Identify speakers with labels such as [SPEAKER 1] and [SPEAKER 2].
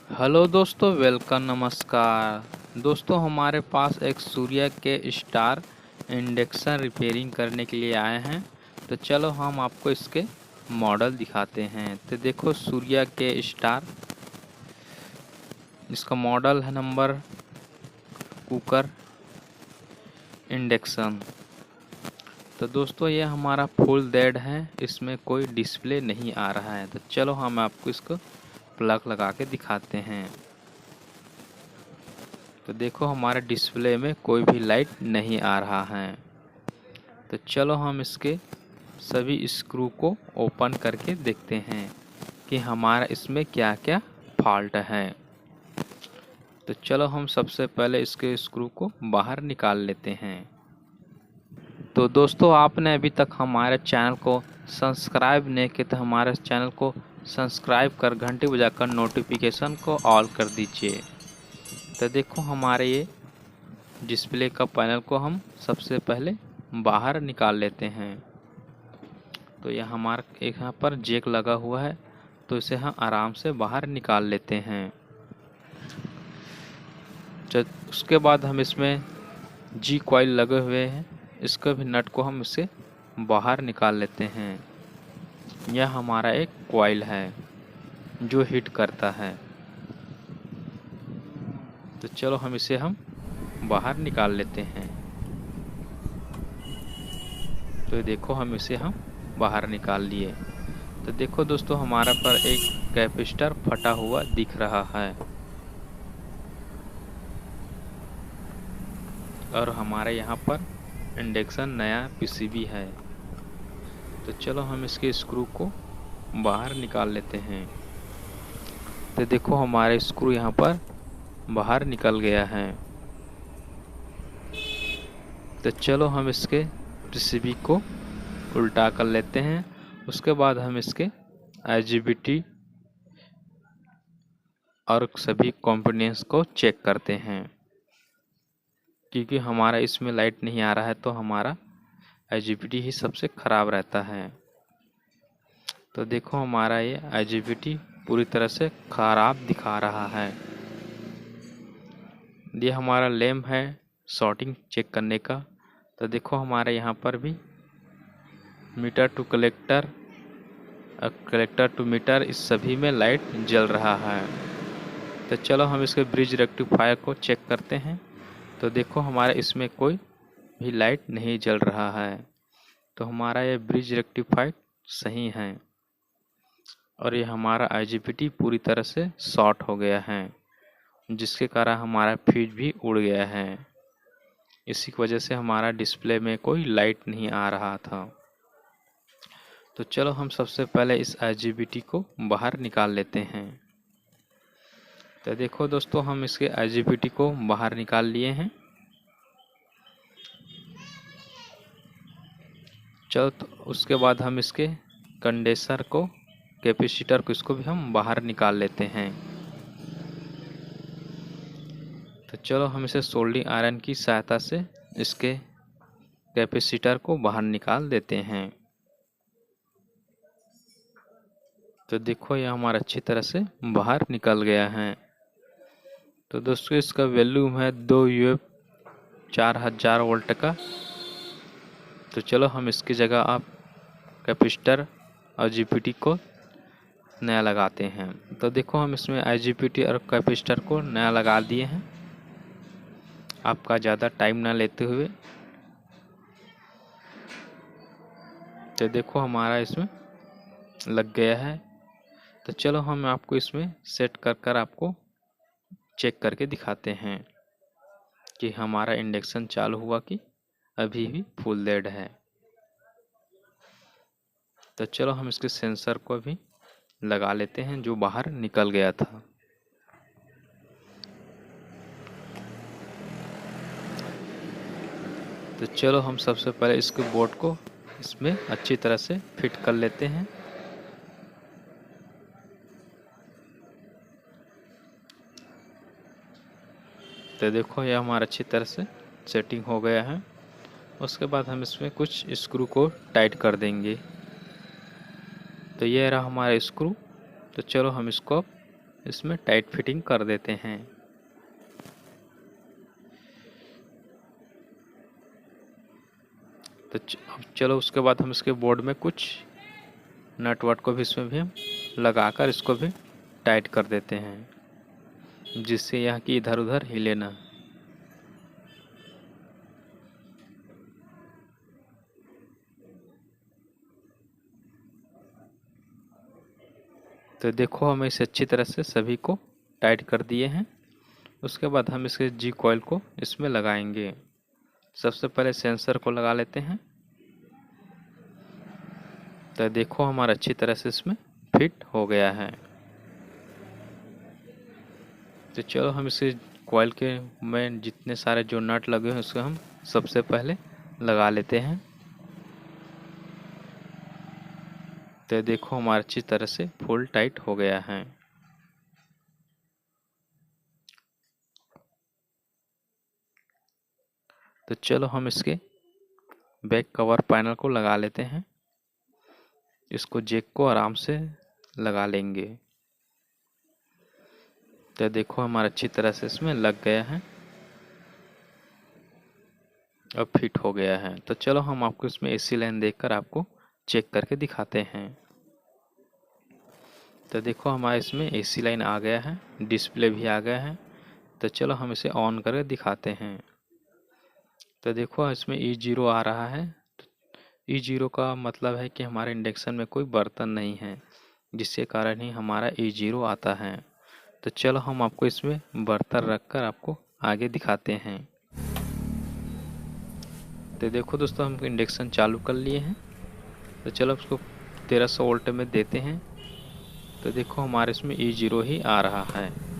[SPEAKER 1] Hello दोस्तों, welcome, नमस्कार दोस्तों। हमारे पास एक सूर्य के स्टार इंडक्शन रिपेयरिंग करने के लिए आए हैं। तो चलो हम आपको इसके मॉडल दिखाते हैं। तो देखो, सूर्य के स्टार, इसका मॉडल है नंबर कुकर इंडक्शन। तो दोस्तों, ये हमारा फुल डेड है, इसमें कोई डिस्प्ले नहीं आ रहा है। तो चलो हम आपको इसको प्लग लगा के दिखाते हैं। तो देखो, हमारे डिस्प्ले में कोई भी लाइट नहीं आ रहा है। तो चलो हम इसके सभी स्क्रू को ओपन करके देखते हैं कि हमारा इसमें क्या क्या फॉल्ट है। तो चलो हम सबसे पहले इसके स्क्रू को बाहर निकाल लेते हैं। तो दोस्तों, आपने अभी तक हमारे चैनल को सब्सक्राइब नहीं किया तो हमारे चैनल को सब्सक्राइब कर घंटी बजाकर नोटिफिकेशन को ऑल कर दीजिए। तो देखो, हमारे ये डिस्प्ले का पैनल को हम सबसे पहले बाहर निकाल लेते हैं। तो यह हमारा एक यहाँ पर जैक लगा हुआ है, तो इसे हम आराम से बाहर निकाल लेते हैं। जब उसके बाद हम इसमें जी कॉइल लगे हुए हैं, इसके भी नट को हम इसे बाहर निकाल लेते हैं। यह हमारा एक कॉइल है जो हिट करता है। तो चलो हम इसे बाहर निकाल लेते हैं। तो देखो, हम इसे बाहर निकाल लिए। तो देखो दोस्तों, हमारा पर एक कैपेसिटर फटा हुआ दिख रहा है और हमारे यहाँ पर इंडक्शन नया पीसीबी है। तो चलो हम इसके स्क्रू को बाहर निकाल लेते हैं। तो देखो, हमारे स्क्रू यहाँ पर बाहर निकल गया है। तो चलो हम इसके पीसीबी को उल्टा कर लेते हैं। उसके बाद हम इसके IGBT और सभी कंपोनेंट्स को चेक करते हैं, क्योंकि हमारा इसमें लाइट नहीं आ रहा है तो हमारा IGBT ही सबसे ख़राब रहता है। तो देखो, हमारा ये IGBT पूरी तरह से ख़राब दिखा रहा है। ये हमारा लैंप है शॉर्टिंग चेक करने का। तो देखो, हमारे यहाँ पर भी मीटर टू कलेक्टर और कलेक्टर टू मीटर, इस सभी में लाइट जल रहा है। तो चलो हम इसके ब्रिज रेक्टिफायर को चेक करते हैं। तो देखो, हमारे इसमें कोई भी लाइट नहीं जल रहा है। तो हमारा ये ब्रिज रेक्टिफायर सही है और ये हमारा IGBT पूरी तरह से शॉर्ट हो गया है, जिसके कारण हमारा फ्यूज भी उड़ गया है। इसी की वजह से हमारा डिस्प्ले में कोई लाइट नहीं आ रहा था। तो चलो हम सबसे पहले इस IGBT को बाहर निकाल लेते हैं। तो देखो दोस्तों, हम इसके IGBT को बाहर निकाल लिए हैं। चलो, तो उसके बाद हम इसके कंडेंसर को, कैपेसिटर को, इसको भी हम बाहर निकाल लेते हैं। तो चलो हम इसे सोल्डिंग आयरन की सहायता से इसके कैपेसिटर को बाहर निकाल देते हैं। तो देखो, यह हमारा अच्छी तरह से बाहर निकल गया है। तो दोस्तों, इसका वैल्यूम है 2 UF 4000 वोल्ट का। तो चलो हम इसकी जगह आप कैपेसिटर और IGBT को नया लगाते हैं। तो देखो, हम इसमें IGBT और कैपेसिटर को नया लगा दिए हैं। आपका ज़्यादा टाइम ना लेते हुए। तो देखो, हमारा इसमें लग गया है। तो चलो हम आपको इसमें सेट कर आपको चेक करके दिखाते हैं कि हमारा इंडक्शन चालू हुआ कि अभी भी फुल डेड है। तो चलो हम इसके सेंसर को भी लगा लेते हैं जो बाहर निकल गया था। तो चलो हम सबसे पहले इसके बोर्ड को इसमें अच्छी तरह से फिट कर लेते हैं। तो देखो, यह हमारा अच्छी तरह से सेटिंग हो गया है। उसके बाद हम इसमें कुछ स्क्रू को टाइट कर देंगे। तो ये रहा हमारा स्क्रू। तो चलो हम इसको इसमें टाइट फिटिंग कर देते हैं। तो अब चलो उसके बाद हम इसके बोर्ड में कुछ नट वट को भी इसमें भी हम लगाकर इसको भी टाइट कर देते हैं, जिससे यह कि इधर उधर हिले ना। तो देखो हम इसे अच्छी तरह से सभी को टाइट कर दिए हैं। उसके बाद हम इसके जी कॉइल को इसमें लगाएंगे। सबसे पहले सेंसर को लगा लेते हैं। तो देखो हमारा अच्छी तरह से इसमें फिट हो गया है। तो चलो हम इसे कॉइल के में जितने सारे जो नट लगे हैं उसको हम सबसे पहले लगा लेते हैं। तो देखो हमारा अच्छी तरह से फुल टाइट हो गया है। तो चलो हम इसके बैक कवर पैनल को लगा लेते हैं। इसको जैक को आराम से लगा लेंगे। तो देखो हमारा अच्छी तरह से इसमें लग गया है, अब फिट हो गया है। तो चलो हम आपको इसमें एसी लाइन देखकर आपको चेक करके दिखाते हैं। तो देखो हमारे इसमें एसी लाइन आ गया है, डिस्प्ले भी आ गया है। तो चलो हम इसे ऑन करके दिखाते हैं। तो देखो इसमें E0 आ रहा है। E0 का मतलब है कि हमारे इंडक्शन में कोई बर्तन नहीं है, जिसके कारण ही हमारा E0 आता है। तो चलो हम आपको इसमें बर्तन रखकर आपको आगे दिखाते हैं। तो देखो दोस्तों हम इंडक्शन चालू कर लिए हैं। तो चलो उसको 1300 वोल्ट में देते हैं। तो देखो हमारे इसमें E0 ही आ रहा है।